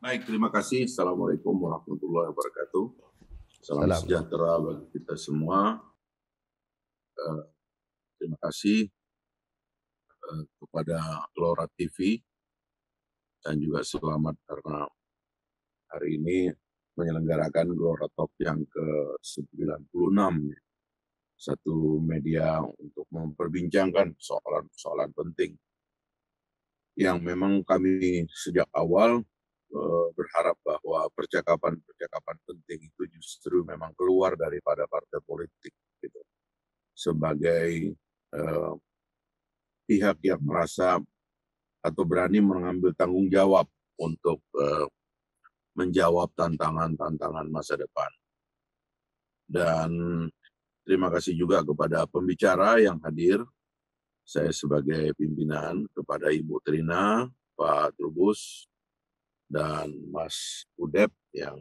Baik, terima kasih. Assalamualaikum warahmatullahi wabarakatuh. Salam Salam. sejahtera bagi kita semua. Eh, Terima kasih kepada Lora TV dan juga selamat karena hari ini menyelenggarakan Glora Talk yang ke-96, satu media untuk memperbincangkan persoalan-persoalan penting yang memang kami sejak awal berharap bahwa percakapan-percakapan penting itu justru memang keluar daripada partai politik gitu. Sebagai eh, pihak yang merasa atau berani mengambil tanggung jawab untuk menjawab tantangan-tantangan masa depan. Dan terima kasih juga kepada pembicara yang hadir. Saya sebagai pimpinan, kepada Ibu Trina, Pak Trubus, dan Mas Udep yang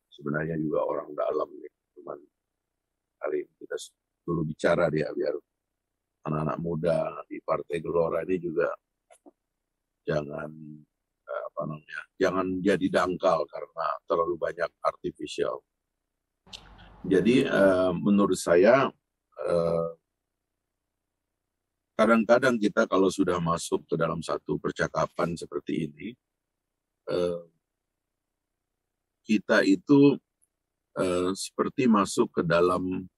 sebenarnya juga orang dalam nih. Cuman kali ini kita dulu bicara dia biar anak-anak muda di Partai Gelora ini juga jangan jangan jadi dangkal karena terlalu banyak artificial. Jadi menurut saya kadang-kadang kita kalau sudah masuk ke dalam satu percakapan seperti ini, kita itu seperti masuk ke dalam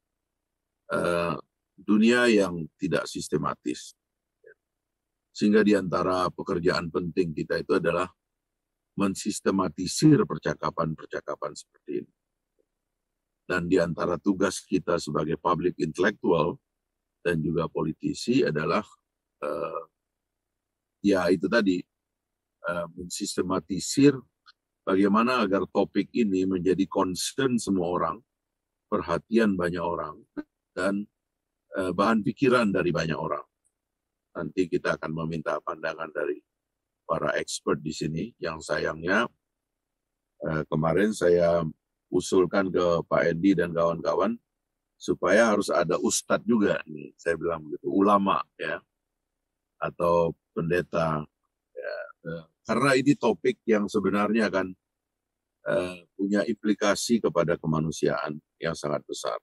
dunia yang tidak sistematis. Sehingga di antara pekerjaan penting kita itu adalah mensistematisir percakapan-percakapan seperti ini. Dan di antara tugas kita sebagai public intellectual dan juga politisi adalah ya itu tadi, mensistematisir bagaimana agar topik ini menjadi concern semua orang, perhatian banyak orang, dan bahan pikiran dari banyak orang. Nanti kita akan meminta pandangan dari para expert di sini. Yang sayangnya kemarin saya usulkan ke Pak Edi dan kawan-kawan supaya harus ada ustadz juga nih, saya bilang begitu, ulama ya, atau pendeta ya, karena ini topik yang sebenarnya kan punya implikasi kepada kemanusiaan yang sangat besar.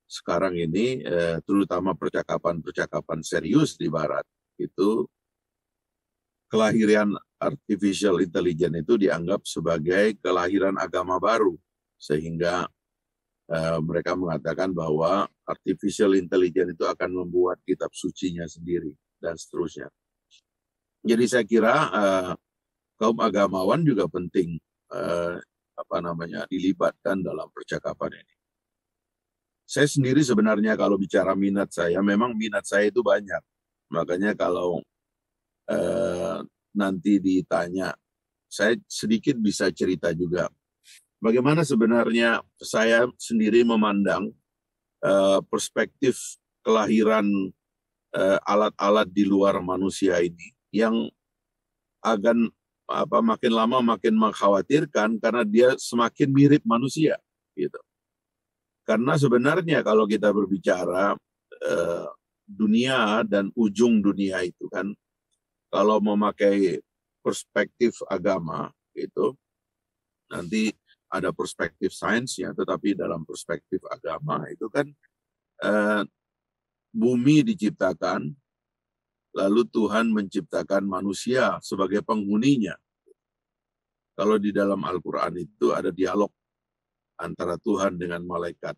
Sekarang ini terutama percakapan-percakapan serius di Barat itu, kelahiran artificial intelligence itu dianggap sebagai kelahiran agama baru, sehingga mereka mengatakan bahwa artificial intelligence itu akan membuat kitab sucinya sendiri dan seterusnya. Jadi saya kira kaum agamawan juga penting dilibatkan dalam percakapan ini. Saya sendiri sebenarnya kalau bicara minat saya, memang minat saya itu banyak. Makanya kalau nanti ditanya, saya sedikit bisa cerita juga. Bagaimana sebenarnya saya sendiri memandang perspektif kelahiran alat-alat di luar manusia ini yang akan makin lama makin mengkhawatirkan karena dia semakin mirip manusia gitu. Karena sebenarnya kalau kita berbicara dunia dan ujung dunia itu kan, kalau memakai perspektif agama itu nanti ada perspektif sainsnya, tetapi dalam perspektif agama itu kan bumi diciptakan, lalu Tuhan menciptakan manusia sebagai penghuninya. Kalau di dalam Al-Quran itu ada dialog antara Tuhan dengan malaikat.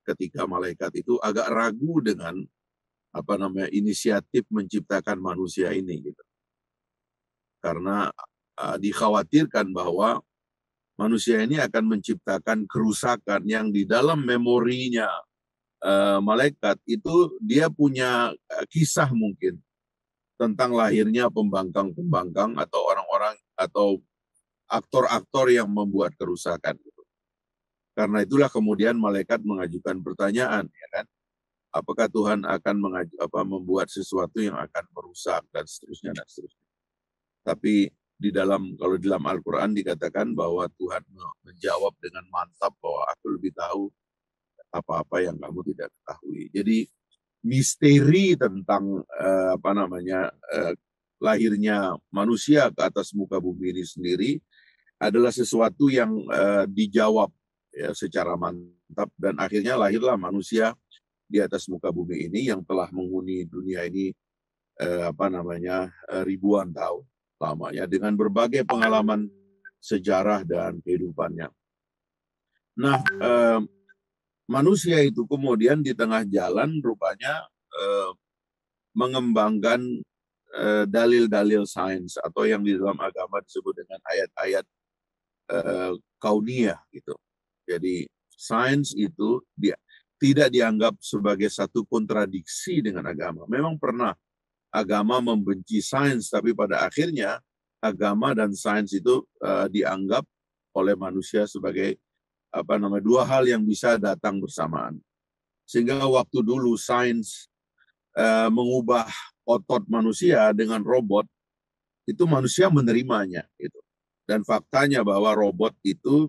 Ketika malaikat itu agak ragu dengan inisiatif menciptakan manusia ini gitu. Karena dikhawatirkan bahwa manusia ini akan menciptakan kerusakan yang di dalam memorinya malaikat itu dia punya kisah mungkin tentang lahirnya pembangkang-pembangkang atau orang-orang atau aktor-aktor yang membuat kerusakan. Karena itulah kemudian malaikat mengajukan pertanyaan, ya kan? Apakah Tuhan akan membuat sesuatu yang akan merusak dan seterusnya dan seterusnya. Tapi kalau di dalam Al-Quran dikatakan bahwa Tuhan menjawab dengan mantap bahwa aku lebih tahu apa-apa yang kamu tidak ketahui. Jadi misteri tentang lahirnya manusia ke atas muka bumi ini sendiri adalah sesuatu yang dijawab ya, secara mantap, dan akhirnya lahirlah manusia di atas muka bumi ini yang telah menghuni dunia ini ribuan tahun lamanya dengan berbagai pengalaman sejarah dan kehidupannya. Nah, manusia itu kemudian di tengah jalan rupanya mengembangkan dalil-dalil sains atau yang di dalam agama disebut dengan ayat-ayat kauniyah gitu. Jadi sains itu tidak dianggap sebagai satu kontradiksi dengan agama. Memang pernah agama membenci sains, tapi pada akhirnya agama dan sains itu dianggap oleh manusia sebagai dua hal yang bisa datang bersamaan. Sehingga waktu dulu sains mengubah otot manusia dengan robot, itu manusia menerimanya gitu. Dan faktanya bahwa robot itu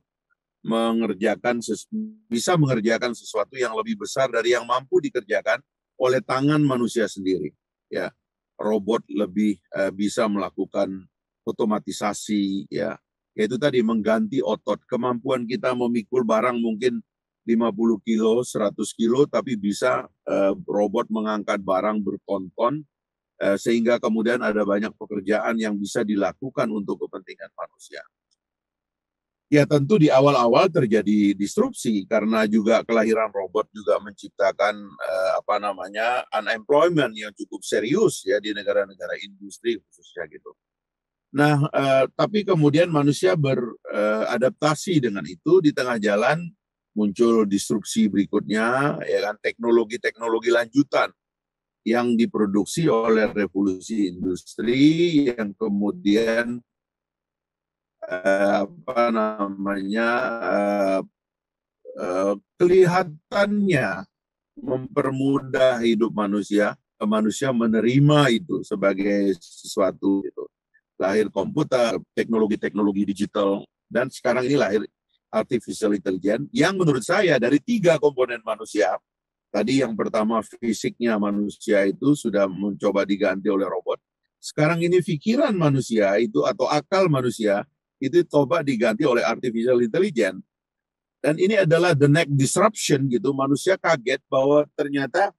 bisa mengerjakan sesuatu yang lebih besar dari yang mampu dikerjakan oleh tangan manusia sendiri. Ya, robot lebih bisa melakukan otomatisasi, ya, yaitu tadi mengganti otot. Kemampuan kita memikul barang mungkin 50 kilo, 100 kilo, tapi bisa robot mengangkat barang berton-ton, sehingga kemudian ada banyak pekerjaan yang bisa dilakukan untuk kepentingan manusia. Ya tentu di awal-awal terjadi disrupsi karena juga kelahiran robot juga menciptakan unemployment yang cukup serius ya di negara-negara industri khususnya gitu. Nah, tapi kemudian manusia beradaptasi dengan itu. Di tengah jalan muncul disrupsi berikutnya, ya kan, teknologi-teknologi lanjutan yang diproduksi oleh revolusi industri yang kemudian kelihatannya mempermudah hidup manusia menerima itu sebagai sesuatu itu. Lahir komputer, teknologi-teknologi digital, dan sekarang ini lahir artificial intelligence yang menurut saya dari 3 komponen manusia, tadi yang pertama fisiknya manusia itu sudah mencoba diganti oleh robot, sekarang ini pikiran manusia itu atau akal manusia itu coba diganti oleh artificial intelligence. Dan ini adalah the next disruption gitu. Manusia kaget bahwa ternyata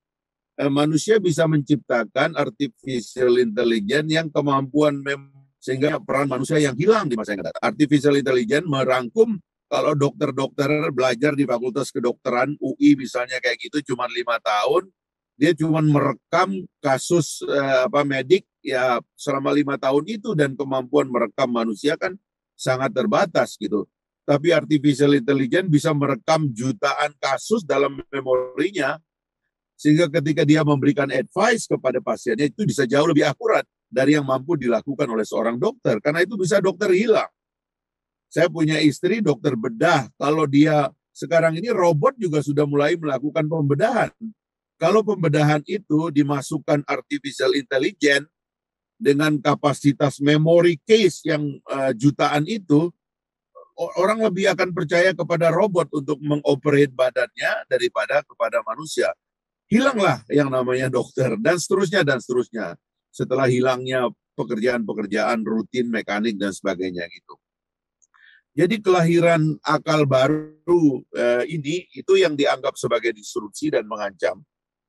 manusia bisa menciptakan artificial intelligence yang kemampuan sehingga peran manusia yang hilang di masa yang akan datang. Artificial intelligence merangkum kalau dokter-dokter belajar di Fakultas Kedokteran UI misalnya kayak gitu cuma 5 tahun, dia cuma merekam kasus medik ya selama 5 tahun itu, dan kemampuan merekam manusia kan sangat terbatas gitu. Tapi artificial intelligence bisa merekam jutaan kasus dalam memorinya, sehingga ketika dia memberikan advice kepada pasiennya itu bisa jauh lebih akurat dari yang mampu dilakukan oleh seorang dokter. Karena itu bisa dokter hilang. Saya punya istri dokter bedah, kalau dia sekarang ini robot juga sudah mulai melakukan pembedahan. Kalau pembedahan itu dimasukkan artificial intelligence dengan kapasitas memory case yang jutaan itu, orang lebih akan percaya kepada robot untuk mengoperate badannya daripada kepada manusia. Hilanglah yang namanya dokter, dan seterusnya dan seterusnya. Setelah hilangnya pekerjaan-pekerjaan rutin, mekanik, dan sebagainya gitu. Jadi kelahiran akal baru ini, itu yang dianggap sebagai disrupsi dan mengancam.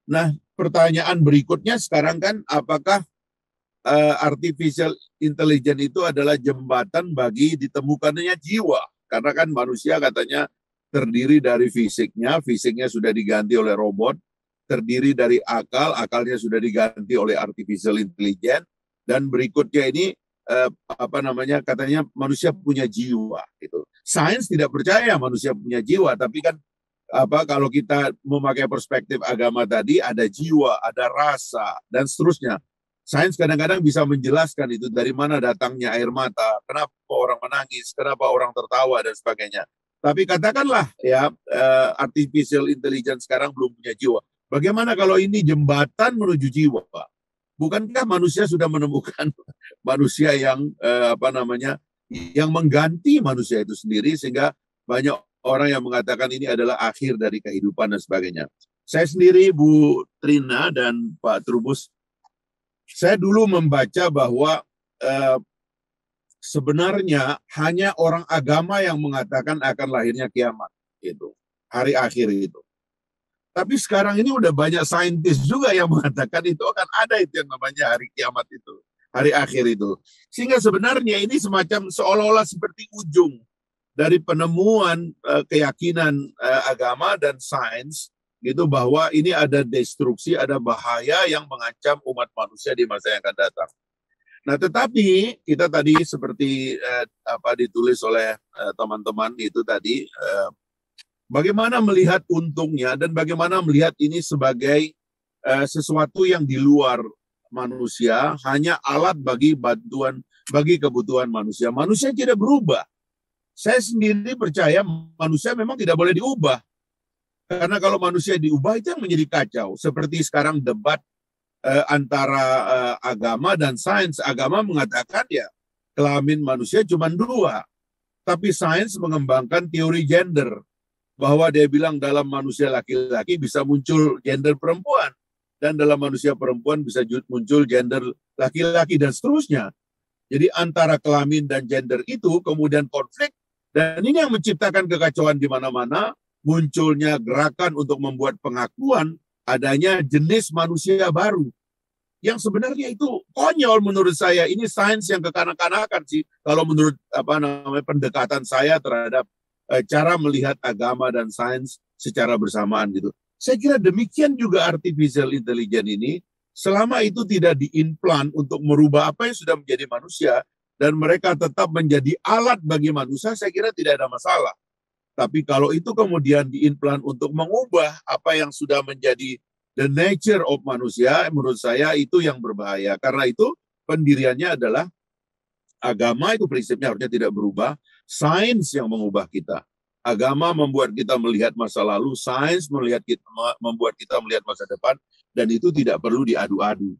Nah, pertanyaan berikutnya sekarang kan, apakah artificial intelligence itu adalah jembatan bagi ditemukannya jiwa? Karena kan manusia katanya terdiri dari fisiknya sudah diganti oleh robot, terdiri dari akal, akalnya sudah diganti oleh artificial intelligence, dan berikutnya ini katanya manusia punya jiwa gitu. Sains tidak percaya manusia punya jiwa, tapi kan kalau kita memakai perspektif agama tadi, ada jiwa, ada rasa, dan seterusnya. Sains kadang-kadang bisa menjelaskan itu dari mana datangnya air mata, kenapa orang menangis, kenapa orang tertawa, dan sebagainya. Tapi katakanlah ya artificial intelligence sekarang belum punya jiwa. Bagaimana kalau ini jembatan menuju jiwa, Pak? Bukankah manusia sudah menemukan manusia yang yang mengganti manusia itu sendiri, sehingga banyak orang yang mengatakan ini adalah akhir dari kehidupan dan sebagainya. Saya sendiri, Bu Trina dan Pak Trubus, Saya dulu membaca bahwa sebenarnya hanya orang agama yang mengatakan akan lahirnya kiamat, itu hari akhir itu. Tapi sekarang ini udah banyak saintis juga yang mengatakan itu akan ada itu yang namanya hari kiamat itu, hari akhir itu. Sehingga sebenarnya ini semacam seolah-olah seperti ujung dari penemuan keyakinan agama dan sains gitu, bahwa ini ada destruksi, ada bahaya yang mengancam umat manusia di masa yang akan datang. Nah, tetapi kita tadi seperti ditulis oleh teman-teman itu tadi, bagaimana melihat untungnya dan bagaimana melihat ini sebagai sesuatu yang di luar manusia, hanya alat bagi kebutuhan manusia. Manusia tidak berubah. Saya sendiri percaya manusia memang tidak boleh diubah. Karena kalau manusia diubah itu yang menjadi kacau. Seperti sekarang debat antara agama dan sains. Agama mengatakan ya kelamin manusia cuma 2. Tapi sains mengembangkan teori gender. Bahwa dia bilang dalam manusia laki-laki bisa muncul gender perempuan. Dan dalam manusia perempuan bisa muncul gender laki-laki dan seterusnya. Jadi antara kelamin dan gender itu kemudian konflik. Dan ini yang menciptakan kekacauan di mana-mana. Munculnya gerakan untuk membuat pengakuan adanya jenis manusia baru. Yang sebenarnya itu konyol menurut saya. Ini sains yang kekanak-kanakan sih. Kalau menurut pendekatan saya terhadap cara melihat agama dan sains secara bersamaan gitu. Saya kira demikian juga artificial intelligence ini, selama itu tidak diimplant untuk merubah apa yang sudah menjadi manusia, dan mereka tetap menjadi alat bagi manusia, saya kira tidak ada masalah. Tapi kalau itu kemudian diimplant untuk mengubah apa yang sudah menjadi the nature of manusia, menurut saya itu yang berbahaya. Karena itu pendiriannya adalah agama itu prinsipnya harusnya tidak berubah, sains yang mengubah kita. Agama membuat kita melihat masa lalu, sains membuat kita melihat masa depan, dan itu tidak perlu diadu-adu.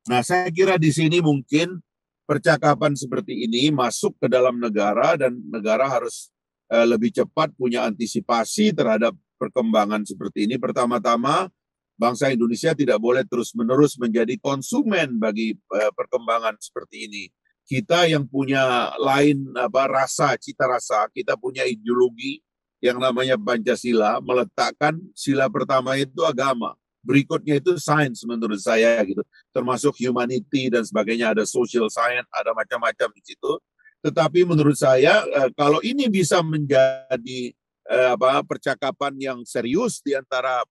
Nah, saya kira di sini mungkin percakapan seperti ini masuk ke dalam negara, dan negara harus lebih cepat punya antisipasi terhadap perkembangan seperti ini. Pertama-tama, bangsa Indonesia tidak boleh terus-menerus menjadi konsumen bagi perkembangan seperti ini. Kita yang punya lain rasa, cita rasa, kita punya ideologi yang namanya Pancasila, meletakkan sila pertama itu agama. Berikutnya itu sains menurut saya gitu. Termasuk humanity dan sebagainya, ada social science, ada macam-macam di situ. Tetapi menurut saya kalau ini bisa menjadi percakapan yang serius di antara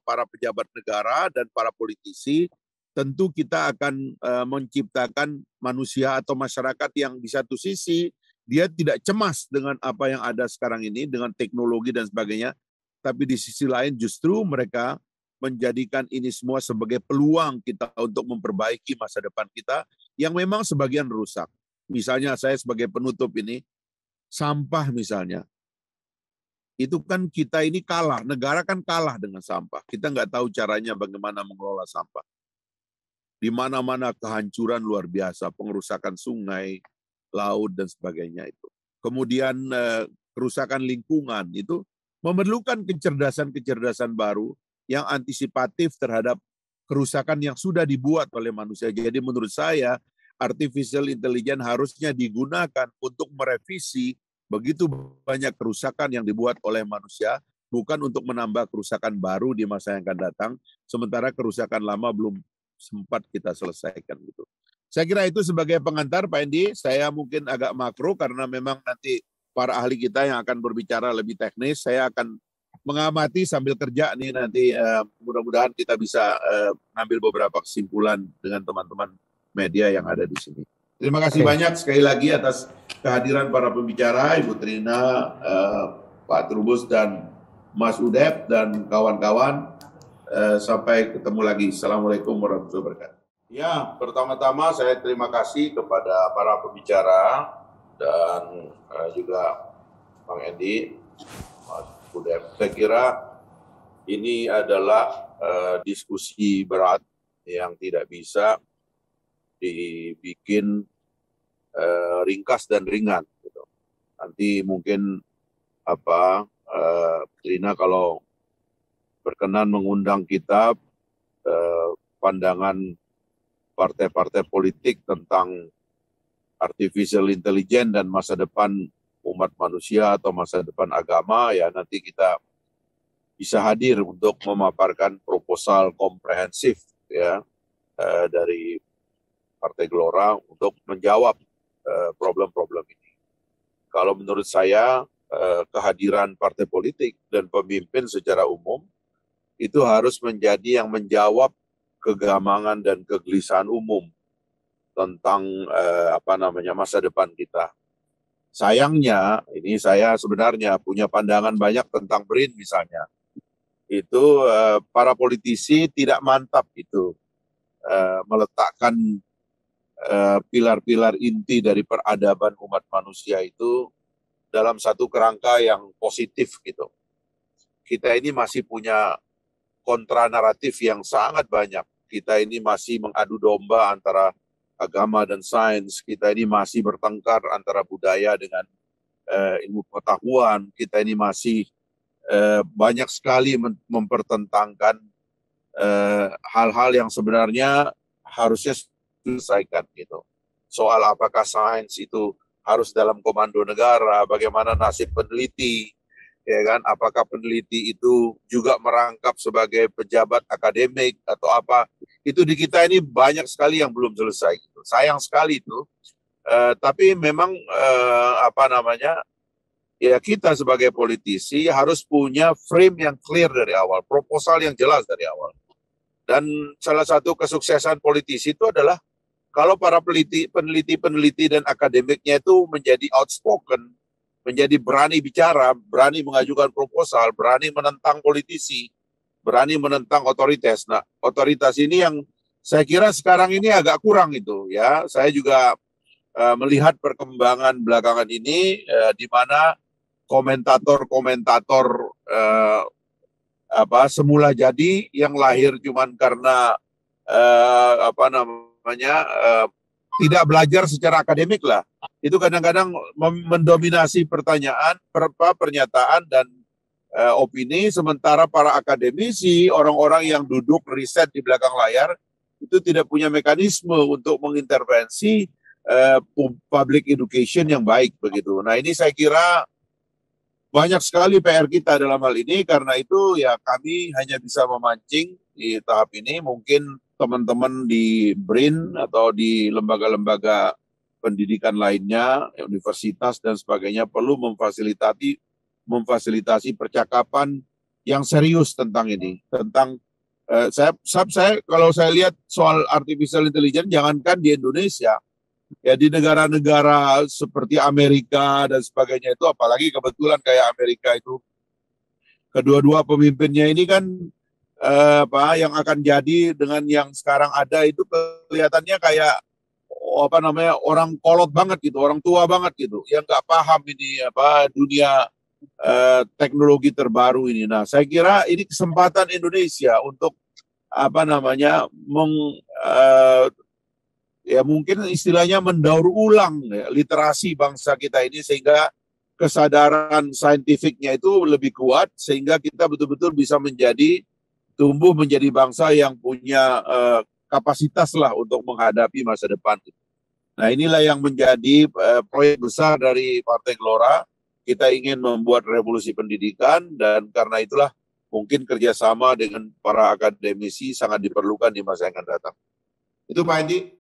para pejabat negara dan para politisi, tentu kita akan menciptakan manusia atau masyarakat yang di satu sisi dia tidak cemas dengan apa yang ada sekarang ini, dengan teknologi dan sebagainya, tapi di sisi lain justru mereka menjadikan ini semua sebagai peluang kita untuk memperbaiki masa depan kita yang memang sebagian rusak. Misalnya saya sebagai penutup ini, sampah misalnya, itu kan kita ini kalah, negara kan kalah dengan sampah. Kita nggak tahu caranya bagaimana mengelola sampah. Di mana-mana kehancuran luar biasa, pengerusakan sungai, laut, dan sebagainya itu. Kemudian kerusakan lingkungan itu memerlukan kecerdasan-kecerdasan baru yang antisipatif terhadap kerusakan yang sudah dibuat oleh manusia. Jadi menurut saya, artificial intelligence harusnya digunakan untuk merevisi begitu banyak kerusakan yang dibuat oleh manusia, bukan untuk menambah kerusakan baru di masa yang akan datang, sementara kerusakan lama belum sempat kita selesaikan gitu. Saya kira itu sebagai pengantar Pak Endi. Saya mungkin agak makro karena memang nanti para ahli kita yang akan berbicara lebih teknis. Saya akan mengamati sambil kerja nih nanti, mudah-mudahan kita bisa ngambil beberapa kesimpulan dengan teman-teman media yang ada di sini. Terima kasih banyak sekali lagi atas kehadiran para pembicara, Ibu Trina, Pak Trubus, dan Mas Udep, dan kawan-kawan. Sampai ketemu lagi. Assalamualaikum warahmatullahi wabarakatuh. Ya, pertama-tama saya terima kasih kepada para pembicara dan juga Bang Endi, Mas Udep. Saya kira ini adalah diskusi berat yang tidak bisa dibikin ringkas dan ringan. Gitu. Nanti mungkin Trina kalau berkenan mengundang kita pandangan partai-partai politik tentang artificial intelligence dan masa depan umat manusia atau masa depan agama, ya nanti kita bisa hadir untuk memaparkan proposal komprehensif ya dari Partai Gelora untuk menjawab problem-problem ini. Kalau menurut saya kehadiran partai politik dan pemimpin secara umum itu harus menjadi yang menjawab kegamangan dan kegelisahan umum tentang masa depan kita. Sayangnya, ini saya sebenarnya punya pandangan banyak tentang BRIN misalnya. Itu para politisi tidak mantap itu meletakkan pilar-pilar inti dari peradaban umat manusia itu dalam satu kerangka yang positif gitu. Kita ini masih punya kontra naratif yang sangat banyak. Kita ini masih mengadu domba antara agama dan sains. Kita ini masih bertengkar antara budaya dengan ilmu pengetahuan. Kita ini masih banyak sekali mempertentangkan hal-hal yang sebenarnya harusnya diselesaikan gitu. Soal apakah sains itu harus dalam komando negara, bagaimana nasib peneliti, ya kan? Apakah peneliti itu juga merangkap sebagai pejabat akademik atau apa? Itu di kita ini banyak sekali yang belum selesai. Gitu. Sayang sekali itu. Tapi memang ya kita sebagai politisi harus punya frame yang clear dari awal, proposal yang jelas dari awal. Dan salah satu kesuksesan politisi itu adalah kalau para peneliti dan akademiknya itu menjadi outspoken, menjadi berani bicara, berani mengajukan proposal, berani menentang politisi, berani menentang otoritas. Nah, otoritas ini yang saya kira sekarang ini agak kurang itu ya. Saya juga melihat perkembangan belakangan ini di mana komentator-komentator semula jadi yang lahir cuman karena tidak belajar secara akademik lah. Itu kadang-kadang mendominasi pernyataan dan opini, sementara para akademisi, orang-orang yang duduk riset di belakang layar, itu tidak punya mekanisme untuk mengintervensi public education yang baik begitu. Nah ini saya kira banyak sekali PR kita dalam hal ini, karena itu ya kami hanya bisa memancing di tahap ini. Mungkin teman-teman di BRIN atau di lembaga-lembaga pendidikan lainnya, universitas dan sebagainya perlu memfasilitasi percakapan yang serius tentang ini. Tentang saya kalau saya lihat soal artificial intelligence, jangankan di Indonesia, ya di negara-negara seperti Amerika dan sebagainya itu, apalagi kebetulan kayak Amerika itu kedua-dua pemimpinnya ini kan yang akan jadi dengan yang sekarang ada itu kelihatannya kayak orang kolot banget gitu, orang tua banget gitu, yang nggak paham ini dunia teknologi terbaru ini. Nah, saya kira ini kesempatan Indonesia untuk mungkin istilahnya mendaur ulang ya, literasi bangsa kita ini, sehingga kesadaran saintifiknya itu lebih kuat, sehingga kita betul-betul bisa tumbuh menjadi bangsa yang punya kapasitas lah untuk menghadapi masa depan. Nah inilah yang menjadi proyek besar dari Partai Gelora. Kita ingin membuat revolusi pendidikan, dan karena itulah mungkin kerjasama dengan para akademisi sangat diperlukan di masa yang akan datang. Itu Pak Hendi.